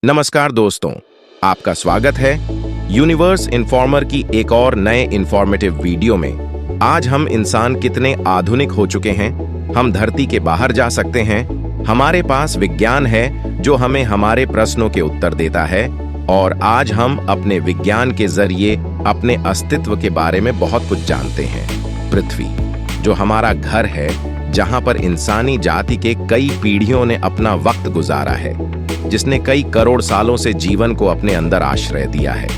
नमस्कार दोस्तों, आपका स्वागत है यूनिवर्स इन्फॉर्मर की एक और नए इन्फॉर्मेटिव वीडियो में। आज हम इंसान कितने आधुनिक हो चुके हैं। हम धरती के बाहर जा सकते हैं। हमारे पास विज्ञान है जो हमें हमारे प्रश्नों के उत्तर देता है और आज हम अपने विज्ञान के जरिए अपने अस्तित्व के बारे में बहुत कुछ जानते हैं। पृथ्वी, जो हमारा घर है, जहां पर इंसानी जाति के कई पीढ़ियों ने अपना वक्त गुजारा है, जिसने कई करोड़ सालों से जीवन को अपने अंदर आश्रय दिया है।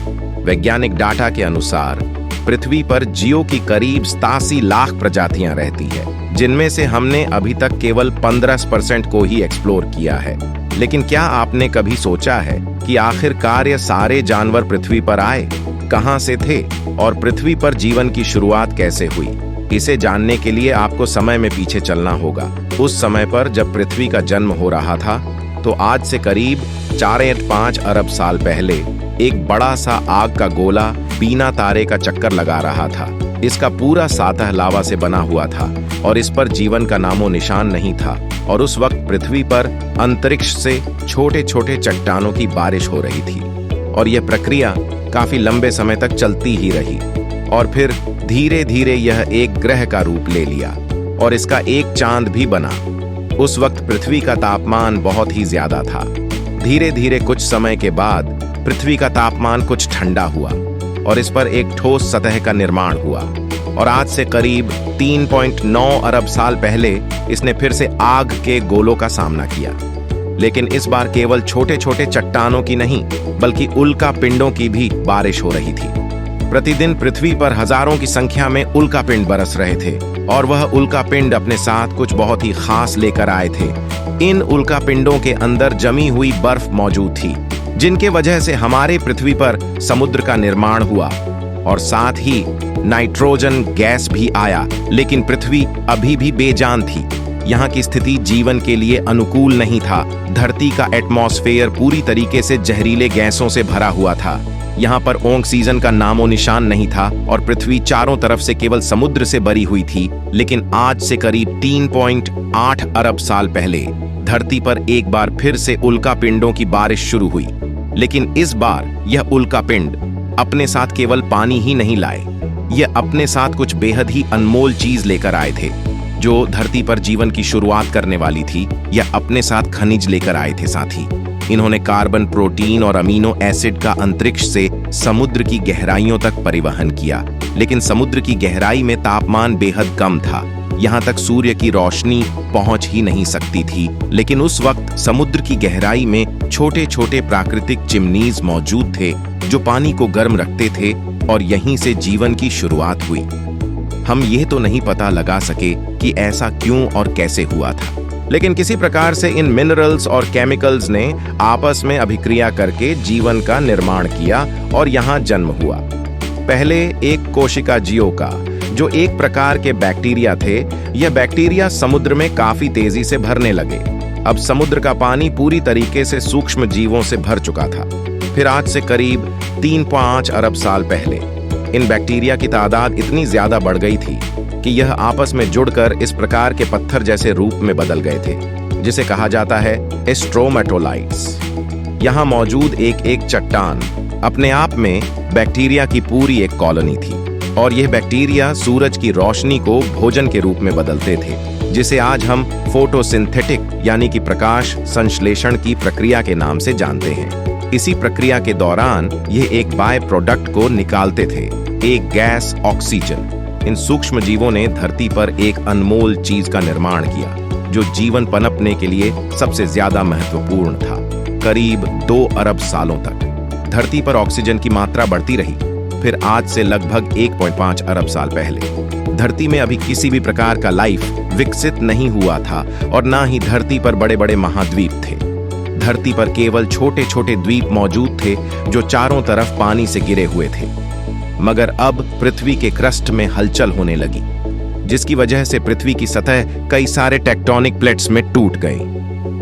वैज्ञानिक डाटा के अनुसार पृथ्वी पर जियो की करीब 87 लाख प्रजातियां रहती है, जिनमें से हमने अभी तक केवल 15% को ही एक्सप्लोर किया है। लेकिन क्या आपने कभी सोचा है कि आखिरकार ये सारे जानवर पृथ्वी पर आए कहां से थे और पृथ्वी पर जीवन की शुरुआत कैसे हुई? इसे जानने के लिए आपको समय में पीछे चलना होगा। उस समय पर जब पृथ्वी का जन्म हो रहा था, तो आज से करीब 4.5 अरब साल पहले एक बड़ा सा आग का गोला बिना तारे का चक्कर लगा रहा था। इसका पूरा सतह लावा से बना हुआ था और इस पर जीवन का नामो निशान नहीं था। और उस वक्त पृथ्वी पर अंतरिक्ष से छोटे छोटे चट्टानों की बारिश हो रही थी और यह प्रक्रिया काफी लंबे समय तक चलती ही रही और फिर धीरे धीरे यह एक ग्रह का रूप ले लिया और इसका एक चांद भी बना। उस वक्त पृथ्वी का तापमान बहुत ही ज्यादा था। धीरे धीरे कुछ समय के बाद पृथ्वी का तापमान कुछ ठंडा हुआ और इस पर एक ठोस सतह का निर्माण हुआ और आज से करीब 3.9 अरब साल पहले इसने फिर से आग के गोलों का सामना किया। लेकिन इस बार केवल छोटे छोटे चट्टानों की नहीं, बल्कि उल्का पिंडों की भी बारिश हो रही थी। प्रतिदिन पृथ्वी पर हजारों की संख्या में उल्का पिंड बरस रहे थे और वह उल्का पिंड अपने साथ कुछ बहुत ही खास लेकर आए थे। इन उल्का पिंडों के अंदर जमी हुई बर्फ मौजूद थी, जिनके वजह से हमारे पृथ्वी पर समुद्र का निर्माण हुआ और साथ ही नाइट्रोजन गैस भी आया। लेकिन पृथ्वी अभी भी बेजान थी। यहाँ की स्थिति जीवन के लिए अनुकूल नहीं था। धरती का एटमॉस्फेयर पूरी तरीके से जहरीले गैसों से भरा हुआ था। यहाँ पर ऑक्सीजन का नामो निशान नहीं था और पृथ्वी चारों तरफ से केवल समुद्र से भरी हुई थी। लेकिन आज से करीब 3.8 अरब साल पहले धरती पर एक बार फिर से उल्का पिंडों की बारिश शुरू हुई। लेकिन इस बार यह उल्का पिंड अपने साथ केवल पानी ही नहीं लाए, यह अपने साथ कुछ बेहद ही अनमोल चीज लेकर आए थे जो धरती पर जीवन की शुरुआत करने वाली थी। यह अपने साथ खनिज लेकर आए थे। साथ ही इन्होंने कार्बन, प्रोटीन और अमीनो एसिड का अंतरिक्ष से समुद्र की गहराइयों तक परिवहन किया। लेकिन समुद्र की गहराई में तापमान बेहद कम था, यहाँ तक सूर्य की रोशनी पहुंच ही नहीं सकती थी। लेकिन उस वक्त समुद्र की गहराई में छोटे छोटे प्राकृतिक चिमनीज मौजूद थे जो पानी को गर्म रखते थे और यहीं से जीवन की शुरुआत हुई। हम ये तो नहीं पता लगा सके कि ऐसा क्यों और कैसे हुआ था, लेकिन किसी प्रकार से इन मिनरल्स और केमिकल्स ने आपस में अभिक्रिया करके जीवन का निर्माण किया और यहाँ जन्म हुआ। पहले एक कोशिका जियो का, जो एक प्रकार के बैक्टीरिया थे, यह बैक्टीरिया समुद्र में काफी तेजी से भरने लगे। अब समुद्र का पानी पूरी तरीके से सूक्ष्म जीवों से भर चुका था। फिर आज से करीब 3.5 अरब साल पहले इन बैक्टीरिया की तादाद इतनी ज्यादा बढ़ गई थी कि यह आपस में जुड़कर इस प्रकार के पत्थर जैसे रूप में बदल गए थे, जिसे कहा जाता है स्ट्रोमेटोलाइट्स। यहाँ मौजूद एक एक चट्टान अपने आप में बैक्टीरिया की पूरी एक कॉलोनी थी और यह बैक्टीरिया सूरज की रोशनी को भोजन के रूप में बदलते थे, जिसे आज हम फोटोसिंथेटिक यानी कि प्रकाश संश्लेषण की प्रक्रिया के नाम से जानते हैं। इसी प्रक्रिया के दौरान यह एक बाय प्रोडक्ट को निकालते थे, एक गैस ऑक्सीजन। इन सूक्ष्म जीवों ने धरती पर एक अनमोल चीज का निर्माण किया जो जीवन पनपने के लिए सबसे ज्यादा महत्वपूर्ण था। करीब 2 अरब सालों तक धरती पर ऑक्सीजन की मात्रा बढ़ती रही। फिर आज से लगभग 1.5 अरब साल पहले धरती में अभी किसी भी प्रकार का लाइफ विकसित नहीं हुआ था और ना ही धरती पर बड़े बड़े महाद्वीप थे। धरती पर केवल छोटे छोटे द्वीप मौजूद थे जो चारों तरफ पानी से घिरे हुए थे। मगर अब पृथ्वी के क्रस्ट में हलचल होने लगी, जिसकी वजह से पृथ्वी की सतह कई सारे टेक्टोनिक प्लेट्स में टूट गई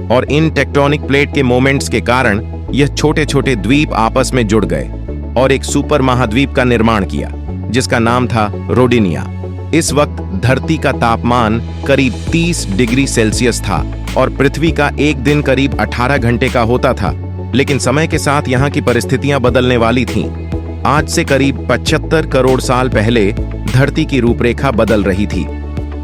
और इन टेक्टोनिक प्लेट के मोमेंट्स के कारण यह छोटे छोटे द्वीप आपस में जुड़ गए और एक सुपर महाद्वीप का निर्माण किया जिसका नाम था रोडिनिया। इस वक्त धरती का तापमान करीब 30 डिग्री सेल्सियस था और पृथ्वी का एक दिन करीब 18 घंटे का होता था। लेकिन समय के साथ यहाँ की परिस्थितियां बदलने वाली थीं। आज से करीब 75 करोड़ साल पहले धरती की रूपरेखा बदल रही थी।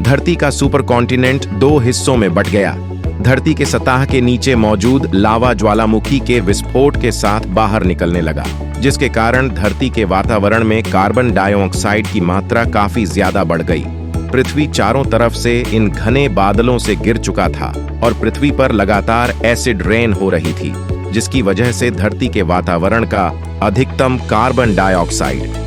धरती का सुपर कॉन्टिनेंट दो हिस्सों में बंट गया। धरती के सतह के नीचे मौजूद लावा ज्वालामुखी के विस्फोट के साथ बाहर निकलने लगा, जिसके कारण धरती के वातावरण में कार्बन डाइऑक्साइड की मात्रा काफी ज्यादा बढ़ गई। पृथ्वी चारों तरफ से इन घने बादलों से घिर चुका था और पृथ्वी पर लगातार एसिड रेन हो रही थी, जिसकी वजह से धरती के वातावरण का अधिकतम कार्बन डाइऑक्साइड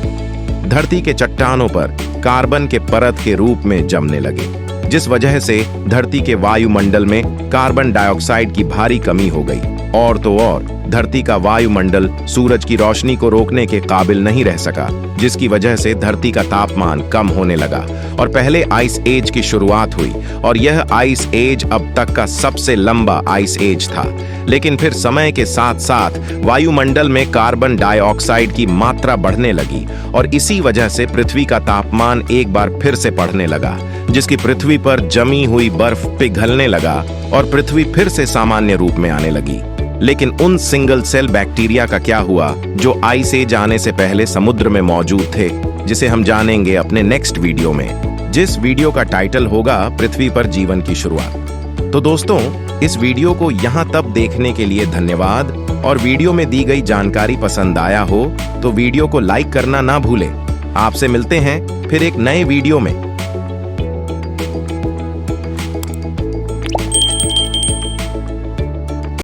धरती के चट्टानों पर कार्बन के परत के रूप में जमने लगे, जिस वजह से धरती के वायुमंडल में कार्बन डाइऑक्साइड की भारी कमी हो गई। और तो और धरती का वायुमंडल सूरज की रोशनी को रोकने के काबिल नहीं रह सका, जिसकी वजह से धरती का तापमान कम होने लगा और पहले आइस एज की शुरुआत हुई। और यह आइस एज अब तक का सबसे लंबा आइस एज था। लेकिन फिर समय के साथ साथ वायुमंडल में कार्बन डाइऑक्साइड की मात्रा बढ़ने लगी और इसी वजह से पृथ्वी का तापमान एक बार फिर से बढ़ने लगा, जिसकी पृथ्वी पर जमी हुई बर्फ पिघलने लगा और पृथ्वी फिर से सामान्य रूप में आने लगी। लेकिन उन सिंगल सेल बैक्टीरिया का क्या हुआ जो आइस एज आने से पहले समुद्र में मौजूद थे, जिसे हम जानेंगे अपने नेक्स्ट वीडियो में, जिस वीडियो का टाइटल होगा पृथ्वी पर जीवन की शुरुआत। तो दोस्तों, इस वीडियो को यहाँ तक देखने के लिए धन्यवाद। और वीडियो में दी गई जानकारी पसंद आया हो तो वीडियो को लाइक करना ना भूलें। आपसे मिलते हैं फिर एक नए वीडियो में।